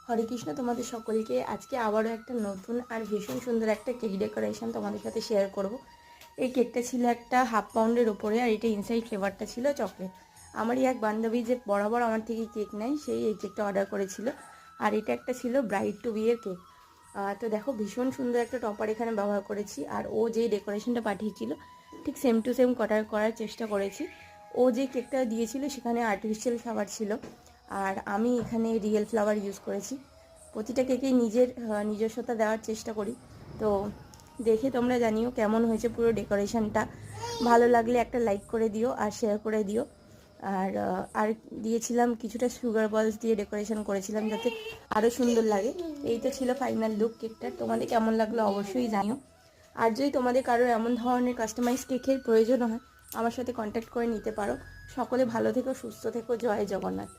হরে কৃষ্ণ, তোমাদের সকলকে আজকে আবারও একটা নতুন আর ভীষণ সুন্দর একটা কেক ডেকোরেশন তোমাদের সাথে শেয়ার করব। এই কেকটা ছিল একটা হাফ পাউন্ডের ওপরে, আর এটা ইনসাইড ফ্লেভারটা ছিল চকলেট। আমারই এক বান্ধবী যে বরাবর আমার থেকে কেক নেয়, সেই এই কেকটা অর্ডার করেছিল। আর এটা একটা ছিল ব্রাইড টু বি এর কেক। তো দেখো, ভীষণ সুন্দর একটা টপার এখানে ব্যবহার করেছি। আর ও যে ডেকোরেশনটা পাঠিয়েছিল ঠিক সেম টু সেম করার চেষ্টা করেছি। ও যে কেকটা দিয়েছিল সেখানে আর্টিফিশিয়াল ফ্লাওয়ার ছিল, আর আমি এখানে রিয়েল ফ্লাওয়ার ইউজ করেছি। প্রতিটা কেকেই নিজস্বতা দেওয়ার চেষ্টা করি। তো দেখে তোমরা জানিও কেমন হয়েছে পুরো ডেকোরেশনটা। ভালো লাগলে একটা লাইক করে দিও আর শেয়ার করে দিও। আর দিয়েছিলাম কিছুটা সুগার বলস দিয়ে ডেকোরেশন করেছিলাম যাতে আরও সুন্দর লাগে। এই তো ছিল ফাইনাল লুক কেকটার। তোমাদের কেমন লাগলো অবশ্যই জানিও। আর যদি তোমাদের কারোর এমন ধরনের কাস্টমাইজ কেকের প্রয়োজন হয়, আমার সাথে কন্ট্যাক্ট করে নিতে পারো। সকলে ভালো থেকো, সুস্থ থেকো, জয় জগন্নাথ।